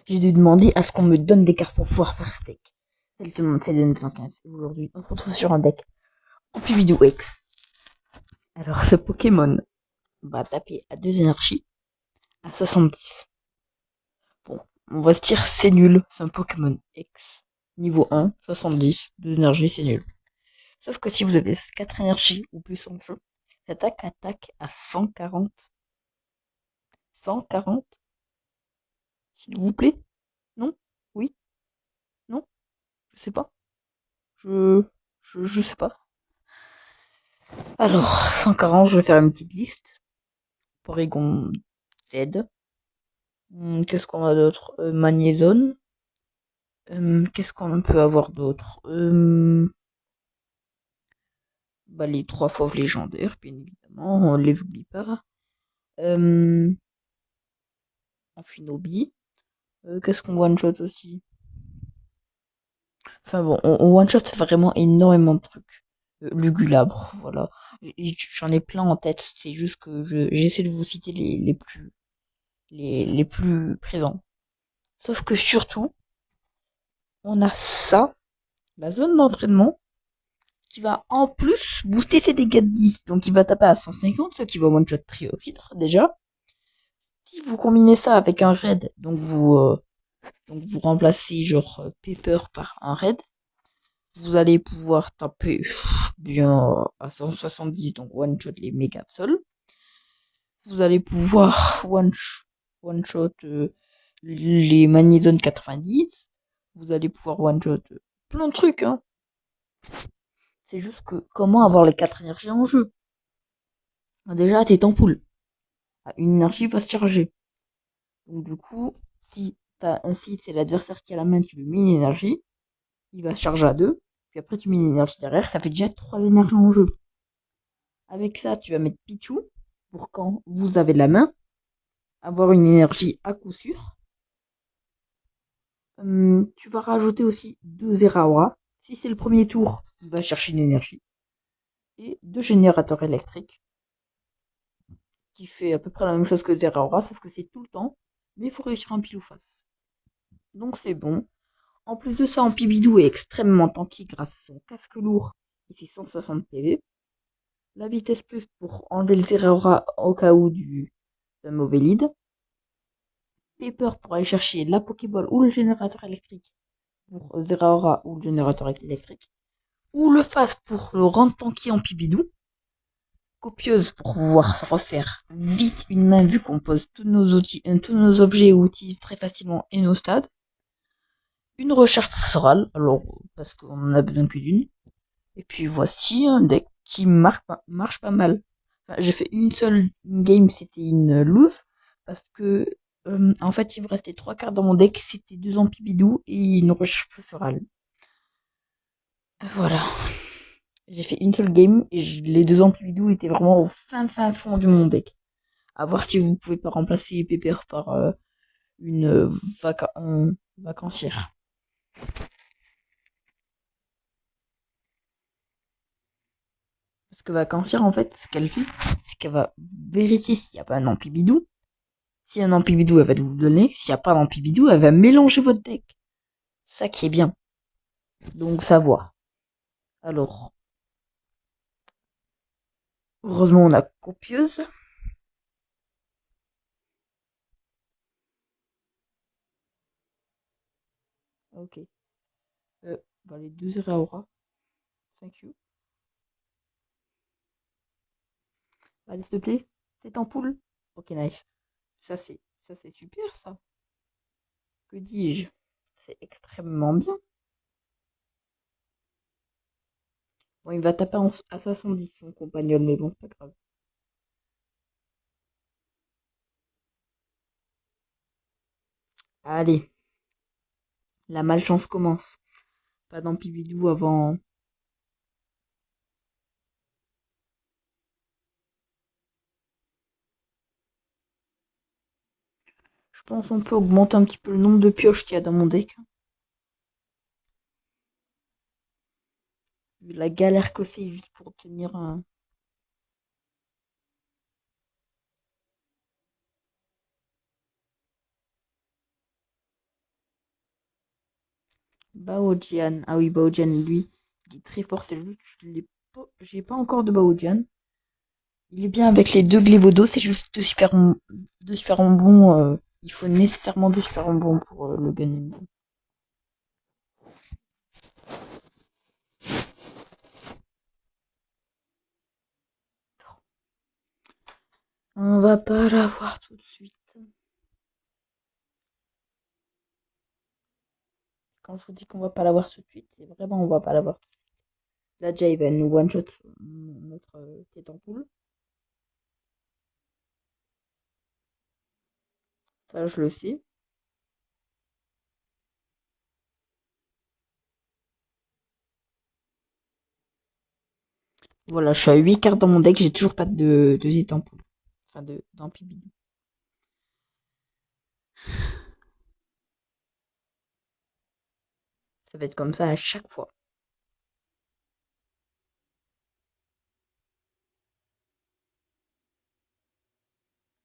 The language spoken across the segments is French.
J'ai dû demander à ce qu'on me donne des cartes pour pouvoir faire ce deck. Salut tout le monde, c'est Denis115. Et aujourd'hui, on se retrouve sur un deck Ampividou X. Alors, ce Pokémon va taper à 2 énergies à 70. Bon, on va se dire c'est nul, c'est un Pokémon X. Niveau 1, 70, 2 énergies, c'est nul. Sauf que si vous avez 4 énergies ou plus en jeu, cette attaque à 140. 140, s'il vous plaît. Non? Oui? Non? Je sais pas. Je... je sais pas. Alors, 140, je vais faire une petite liste. Porygon Z. Qu'est-ce qu'on a d'autre? Magnézone. Qu'est-ce qu'on peut avoir d'autre? Bah, les 3 fauves légendaires, bien évidemment, on les oublie pas. Amphinobi. Qu'est-ce qu'on one-shot aussi? Enfin bon, on one-shot vraiment énormément de trucs. Lugulabre, voilà. J'en ai plein en tête, c'est juste que j'essaie de vous citer les plus présents. Sauf que surtout, on a ça, la zone d'entraînement, qui va en plus booster ses dégâts de 10. Donc il va taper à 150, ce qui va one-shot Trioxydre déjà. Si vous combinez ça avec un raid, donc vous remplacez genre Pepper par un raid, vous allez pouvoir taper bien à 170, donc one-shot les méga absols. Vous allez pouvoir one-shot les Magnézone 90. Vous allez pouvoir one-shot plein de trucs, hein. C'est juste que comment avoir les 4 énergies en jeu? Déjà, t'es en poule. Une énergie va se charger. Donc du coup, si c'est l'adversaire qui a la main, tu lui mets une énergie, il va se charger à 2. Puis après, tu mets une énergie derrière, ça fait déjà 3 énergies en jeu. Avec ça, tu vas mettre Pichou pour quand vous avez la main, avoir une énergie à coup sûr. Tu vas rajouter aussi 2 Zeraora. Si c'est le premier tour, il va chercher une énergie. Et 2 générateurs électriques. Qui fait à peu près la même chose que Zeraora, sauf que c'est tout le temps. Mais il faut réussir un pile ou face. Donc c'est bon. En plus de ça, Ampibidou est extrêmement tanky grâce à son casque lourd et ses 160 PV. La vitesse plus pour enlever le Zeraora au cas où d'un mauvais lead. Pepper pour aller chercher la Pokéball ou le générateur électrique pour Zeraora ou le générateur électrique. Ou le Fast pour le rendre tanky Ampibidou. Copieuse pour pouvoir se refaire vite une main vu qu'on pose tous nos objets et outils très facilement et nos stades. Une recherche professorale, alors parce qu'on en a besoin que d'une. Et puis voici un deck qui marche pas mal. Enfin, j'ai fait une seule game, c'était une lose, parce que en fait il me restait 3 cartes dans mon deck, c'était 2 ampibidou et une recherche professorale. Voilà. J'ai fait une seule game et les 2 ampibidou étaient vraiment au fin fond de mon deck. À voir si vous pouvez pas remplacer Pepper par une vacancière. Parce que vacancière, en fait, ce qu'elle fait, c'est qu'elle va vérifier s'il n'y a pas un ampibidou. S'il y a un ampibidou, elle va vous le donner. S'il n'y a pas d'ampibidou, elle va mélanger votre deck. Ça qui est bien. Donc, savoir. Alors, heureusement, on a copieuse. Ok. Les 2 Zeraora. Thank you. Allez, s'il te plaît. C'est en poule. Ok, nice. Ça c'est super, ça. Que dis-je? C'est extrêmement bien. Bon, il va taper à 70, son compagnon, mais bon, pas grave. Allez, la malchance commence. Pas d'ampibidou avant. Je pense qu'on peut augmenter un petit peu le nombre de pioches qu'il y a dans mon deck. Vu la galère que c'est juste pour obtenir un. Baojian. Ah oui, Baojian, lui, il est très fort. C'est juste, j'ai pas encore de Baojian. Il est bien avec les deux Glévodo, c'est juste deux super bonbons. Il faut nécessairement deux super bonbons pour le gagner. On va pas l'avoir tout de suite. Quand je vous dis qu'on va pas l'avoir tout de suite, c'est vraiment on va pas l'avoir tout de suite. Là déjà il va nous one shot notre tête en poule. Ça je le sais. Voilà, je suis à 8 cartes dans mon deck, j'ai toujours pas de tête en poule. Enfin d'ampibidou. Ça va être comme ça à chaque fois.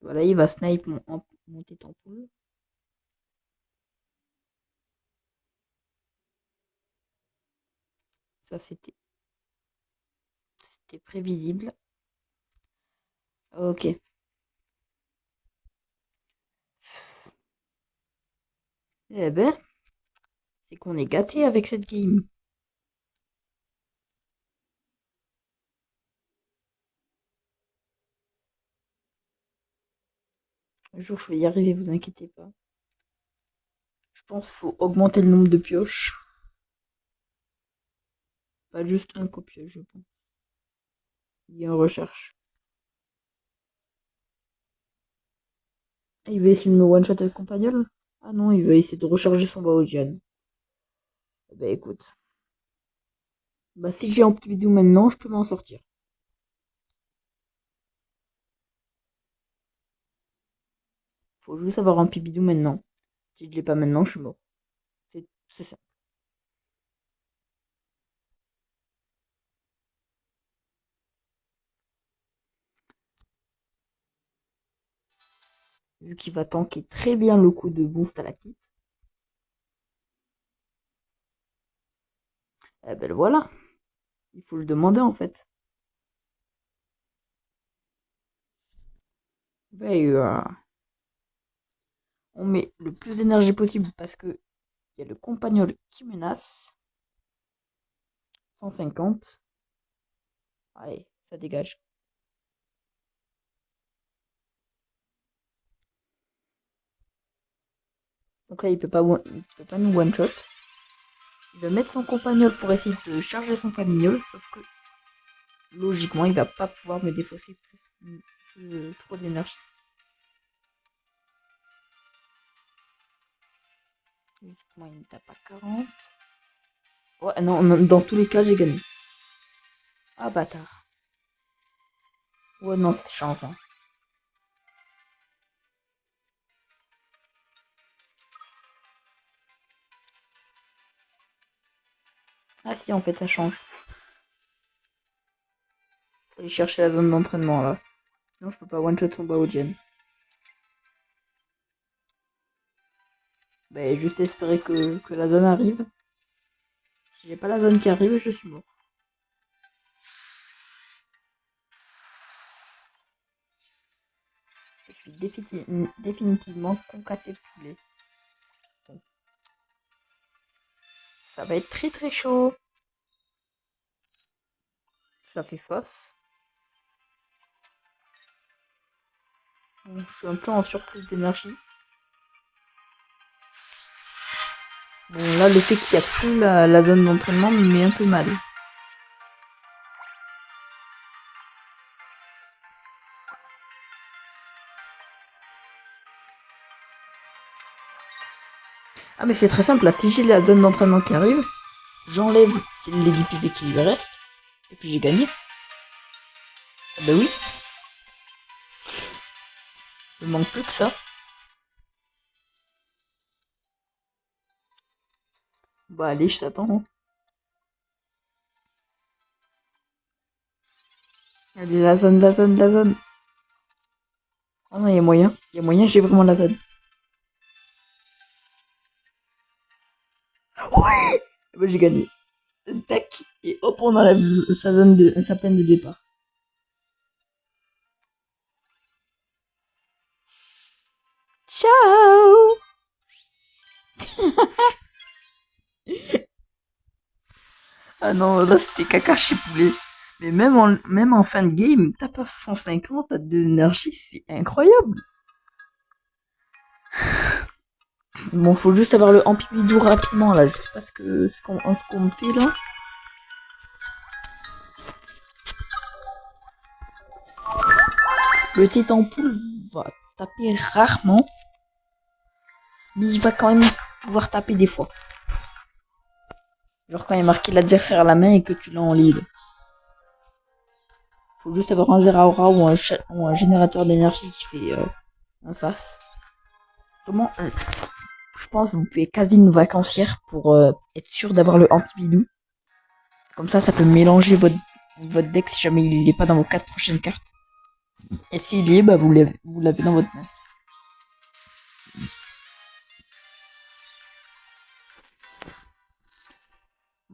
Voilà, il va snipe mon tête en poule. Ça c'était prévisible. Ok. Eh ben, c'est qu'on est gâté avec cette game. Un jour je vais y arriver, vous inquiétez pas. Je pense qu'il faut augmenter le nombre de pioches. Pas juste un copieux, je pense. Il est en recherche. Ah, il va essayer de me one-shot avec Compagnol. Ah non, il va essayer de recharger son Baojian. Bah écoute. Bah si j'ai Amplibidou maintenant, je peux m'en sortir. Faut juste avoir Amplibidou maintenant. Si je l'ai pas maintenant, je suis mort. C'est ça. Vu qu'il va tanker très bien le coup de bon stalactite. Eh ben voilà. Il faut le demander en fait. Ben, on met le plus d'énergie possible parce que il y a le compagnol qui menace. 150. Allez, ça dégage. Donc là, il peut pas nous one-shot. Il va mettre son compagnol pour essayer de charger son familiol, sauf que logiquement, il va pas pouvoir me défausser trop d'énergie. Logiquement, il me tape à 40. Ouais, non, dans tous les cas, j'ai gagné. Ah, bâtard. Ouais, non, c'est changeant. Ah si, en fait, ça change. Faut aller chercher la zone d'entraînement, là. Sinon, je peux pas one-shot son Baojian. Bah, juste espérer que la zone arrive. Si j'ai pas la zone qui arrive, je suis mort. Je suis définitivement concassé poulet. Bon. Ça va être très très chaud. Ça fait fausse. Bon, je suis un peu en surplus d'énergie. Bon, là, le fait qu'il y a plus la zone d'entraînement me met un peu mal. Ah, mais c'est très simple, là. Si j'ai la zone d'entraînement qui arrive, j'enlève les 10 PV qui lui restent, et puis j'ai gagné. Ah bah oui. Il manque plus que ça. Bah allez, je t'attends. Allez, la zone. Ah non, il y a moyen. Il y a moyen, j'ai vraiment la zone. Oui. Bah, j'ai gagné. Tac. Et hop, on enlève sa peine de départ. Ciao. Ah non, là c'était caca chez poulet. Mais même en fin de game, t'as pas 150, t'as 2 énergies, c'est incroyable. Bon, faut juste avoir le Ampibidou rapidement là. Je sais pas ce qu'on fait là. Le Tétampoule va taper rarement, mais il va quand même pouvoir taper des fois. Genre quand il y a marqué l'adversaire à la main et que tu l'as en lead. Faut juste avoir un Zeraora ou un générateur d'énergie qui fait un face. Vraiment, je pense que vous pouvez quasi une vacancière pour être sûr d'avoir le Ampibidou. Comme ça peut mélanger votre deck si jamais il n'est pas dans vos 4 prochaines cartes. Et s'il y est, bah vous l'avez dans votre main.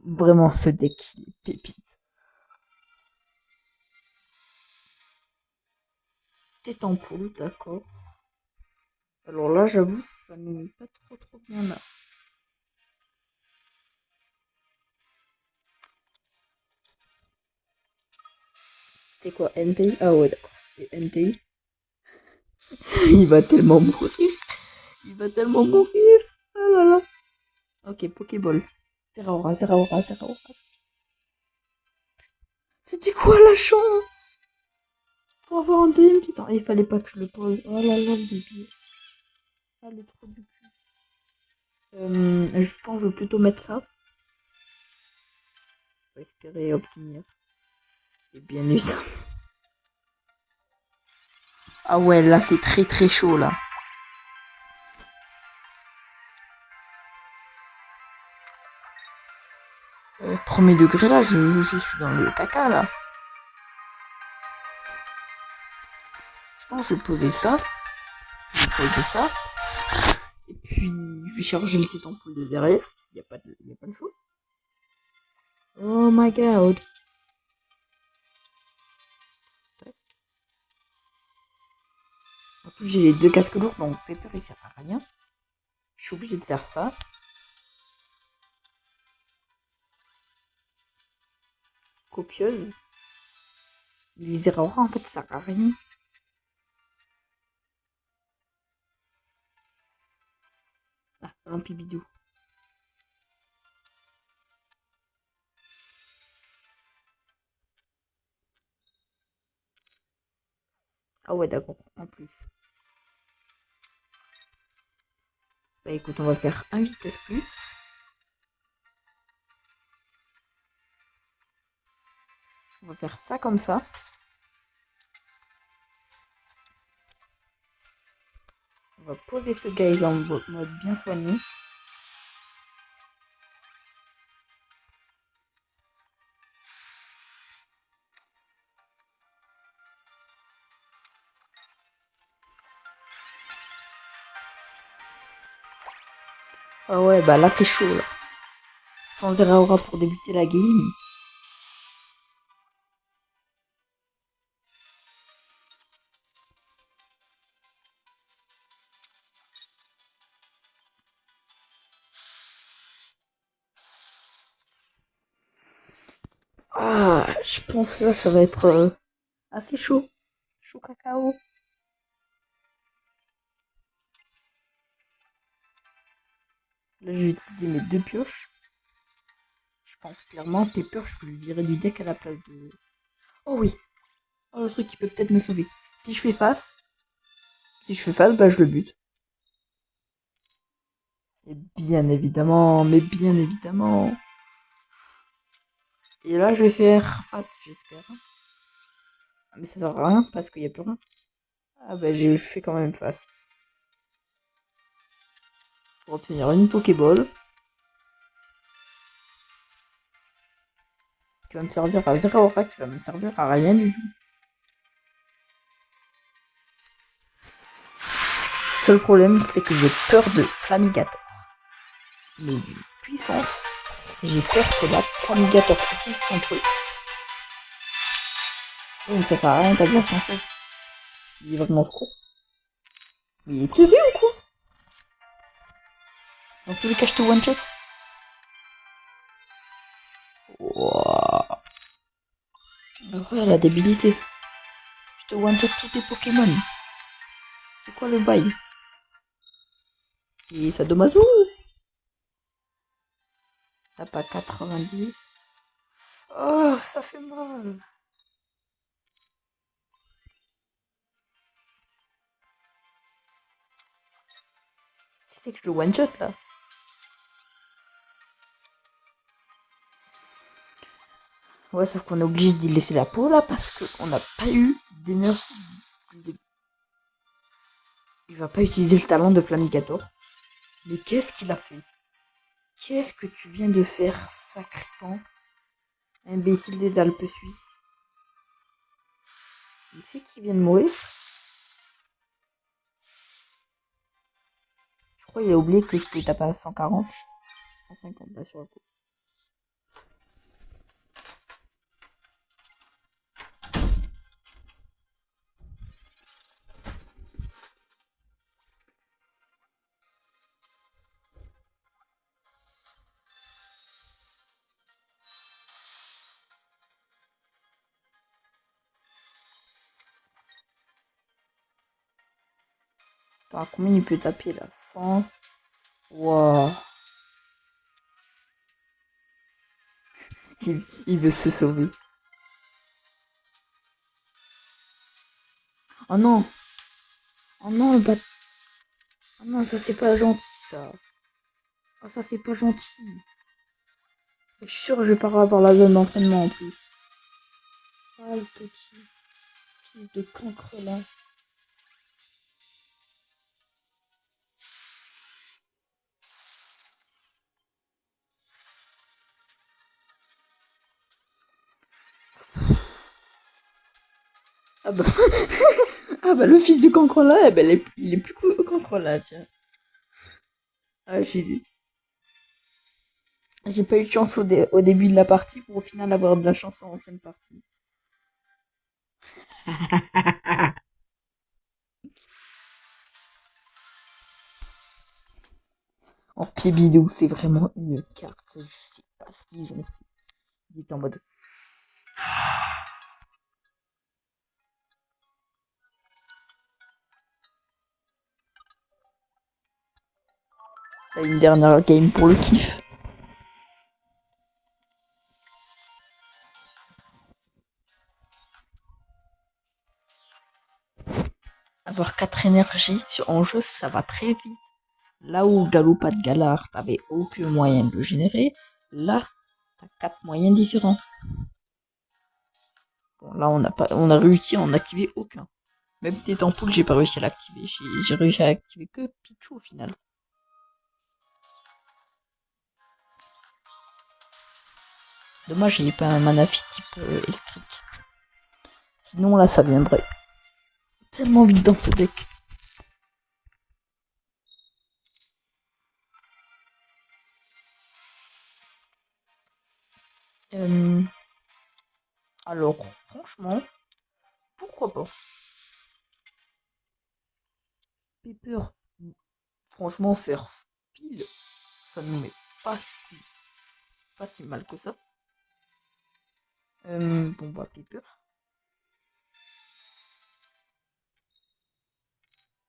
Vraiment, ce deck, il est pépite. Tête en poule, d'accord. Alors là, j'avoue, ça ne met pas trop bien là. C'est quoi, NTI? Ah ouais, d'accord, c'est NTI. Il va tellement mourir. Il va tellement mourir. Ah là là. Ok, Pokéball. Zeraora. C'était quoi la chance? Pour avoir un deuxième titan. Il fallait pas que je le pose. Oh là là, le débile. Ah, le trou du cul. Je pense que je vais plutôt mettre ça. Pour espérer obtenir. Et bien eu ça. Ah ouais, là c'est très chaud là. Premier degré là, je suis dans le caca là. Je pense que je vais poser ça. Je vais poser ça. Et puis je vais charger le petit ampoule de derrière. Il n'y a pas de choix. Oh my god. En plus j'ai les 2 casques lourds, donc Pepper il sert à rien. Je suis obligée de faire ça. Copieuse. Les erreurs en fait ça sert à rien. Ah, Lampibidou. Ah ouais d'accord, en plus. Bah écoute, on va faire un vitesse plus. On va faire ça comme ça. On va poser ce gars en mode bien soigné. Ah ouais, bah là c'est chaud là. Sans Zeraora pour débuter la game. Ah, je pense là ça va être assez chaud. Chaud cacao. Là je vais utiliser mes 2 pioches. Je pense clairement Pepper, je peux lui virer du deck à la place de... Oh oui. Oh le truc qui peut peut-être me sauver. Si je fais face, bah je le bute. Et bien évidemment, mais bien évidemment. Et là je vais faire face, j'espère. Ah, mais ça sert à rien parce qu'il n'y a plus rien. Ah bah j'ai fait quand même face. Pour obtenir une Pokéball. Qui va me servir à Zeraora, qui va me servir à rien du tout. Seul problème, c'est que j'ai peur de Flamigator. mais d'une puissance. J'ai peur que la Flamigator utilise son truc. Donc ça sert à rien d'établir son save. Il est vraiment trop. Mais il est teubé ou quoi? Dans tous les cas, je te one-shot. Wouah. Ouais, la débilité. Je te one-shot tous tes Pokémon. C'est quoi le bail? Et Sadomaso? T'as pas 90? Oh, ça fait mal. Tu sais que je le one-shot là. Ouais, sauf qu'on est obligé d'y laisser la peau là parce qu'on n'a pas eu d'énergie. Il va pas utiliser le talent de Flamigator. Mais qu'est-ce qu'il a fait? Qu'est-ce que tu viens de faire, sacrément? Imbécile des Alpes suisses. Il sait qu'il vient de mourir? Je crois qu'il a oublié que je peux taper à 140. 150 là sur le coup. Attends, combien il peut taper là? 100. Waouh. Il veut se sauver. Oh non. Oh non, le bat. Oh non, ça c'est pas gentil ça. Oh ça c'est pas gentil. Je suis sûr que je vais pas avoir la zone d'entraînement en plus. Ah le petit fils de cancre là. Ah bah, ah bah le fils de cancre là, eh ben, il est plus cancre là, tiens. Ah j'ai pas eu de chance au début de la partie pour au final avoir de la chance en fin de partie. En pied bidou, c'est vraiment une carte. Je sais pas ce qu'ils ont fait. Il est en mode. Là, une dernière game pour le kiff. Avoir 4 énergies en jeu, ça va très vite. Là où Galopade Galard, t'avais aucun moyen de le générer, là, t'as 4 moyens différents. Bon, là, on a réussi à en activer aucun. Même tes ampoules, j'ai pas réussi à l'activer. J'ai réussi à activer que Pichu au final. Dommage, il n'y a pas un Manaphy type électrique. Sinon, là, ça viendrait tellement vite dans ce deck. Alors, franchement, pourquoi pas? Pepper, franchement, faire pile, ça ne met pas si mal que ça. Bon, bah, Pepper.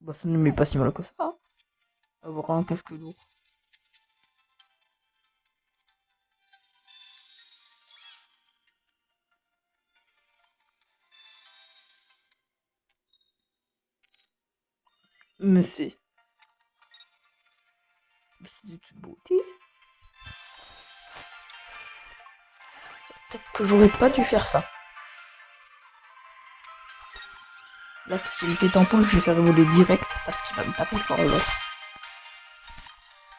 Bah, ça ne met pas si mal que ça. Hein. Avoir un casque lourd. Mais c'est du beauté. Peut-être que j'aurais pas dû faire ça. Là, si j'étais en pôle, je vais faire évoluer direct parce qu'il va me taper par l'autre.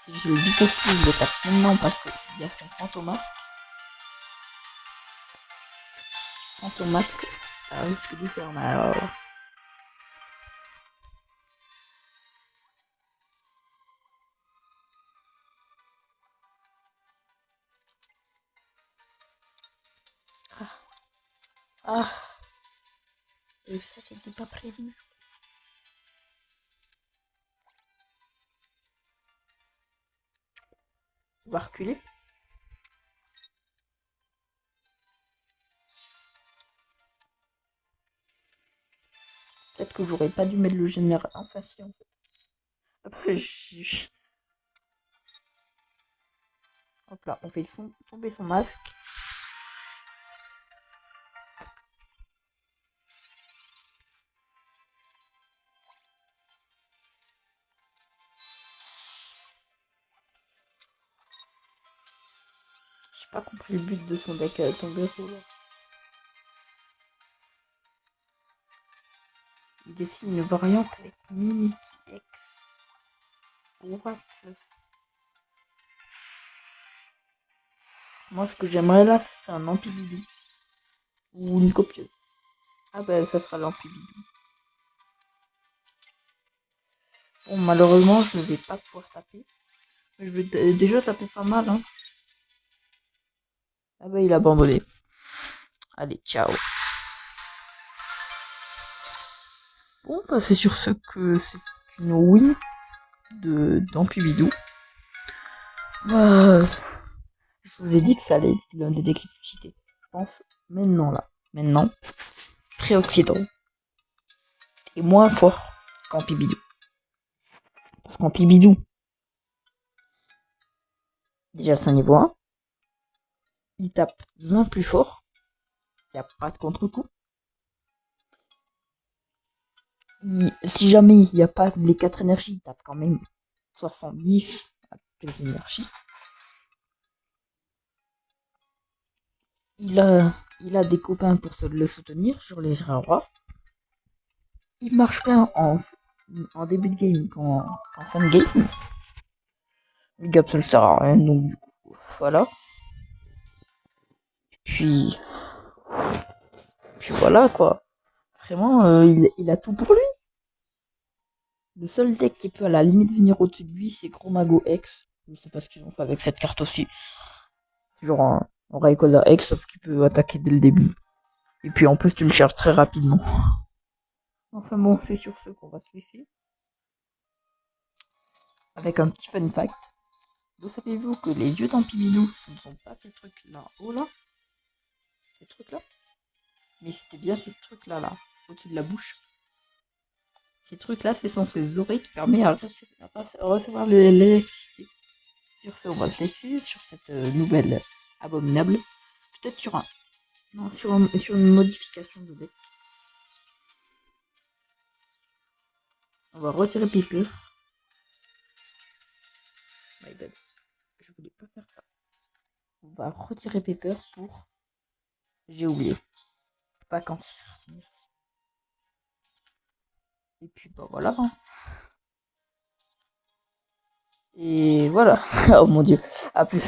Si je le vitesse plus, je le tape maintenant parce qu'il y a son fantomasque. Fantomasque, ça risque de faire mal. Ah, et ça c'était pas prévu. On va reculer. Peut-être que j'aurais pas dû mettre le général. Enfin si en fait. Après hop là, on fait tomber son masque. J'ai pas compris le but de son deck tomber là. Il dessine une variante avec Mimiki X. What? Moi, ce que j'aimerais là, ce serait un Ampibidou. Ou une copieuse. Ah bah, ça sera l'Ampibidou. Bon, malheureusement, je ne vais pas pouvoir taper. Mais je vais déjà taper pas mal, hein. Ah bah, il a abandonné. Allez, ciao. Bon, bah, c'est sur ce que c'est une win d'Ampibidou. Bah, je vous ai dit que ça allait être l'un des decks les plus cheatés. Je pense maintenant là. Maintenant, Préoxydant est moins fort qu'Ampibidou. Parce qu'Ampibidou, déjà c'est un niveau 1. Il tape 20 plus fort. Il n'y a pas de contre-coup. Si jamais il n'y a pas les 4 énergies, il tape quand même 70 à toutes les énergies. Il a des copains pour le soutenir sur les Girarois. Il marche bien en début de game qu'en fin de game. Le gap ça ne sert à rien, donc du coup, voilà. Puis voilà quoi. Vraiment, il a tout pour lui. Le seul deck qui peut à la limite venir au-dessus de lui, c'est Chromago X. Je sais pas ce qu'ils ont fait avec cette carte aussi. Genre un Rayquaza X, sauf qu'il peut attaquer dès le début. Et puis en plus, tu le cherches très rapidement. Enfin bon, c'est sur ce qu'on va se laisser. Avec un petit fun fact. Vous savez-vous que les yeux d'Ampibidou, ce ne sont pas ces trucs-là haut là, ces trucs-là, mais c'était bien ces trucs-là, là, au-dessus de la bouche. Ces trucs-là, ce sont ces oreilles qui permettent à recevoir l'électricité. Sur ce, on va se laisser sur cette nouvelle abominable. Peut-être sur sur une modification de deck. On va retirer Piper. My bad. Je voulais pas faire ça. On va retirer Pepper pour... J'ai oublié. Vacancier. Merci. Et puis bah voilà. Hein. Et voilà. Oh mon dieu. À plus.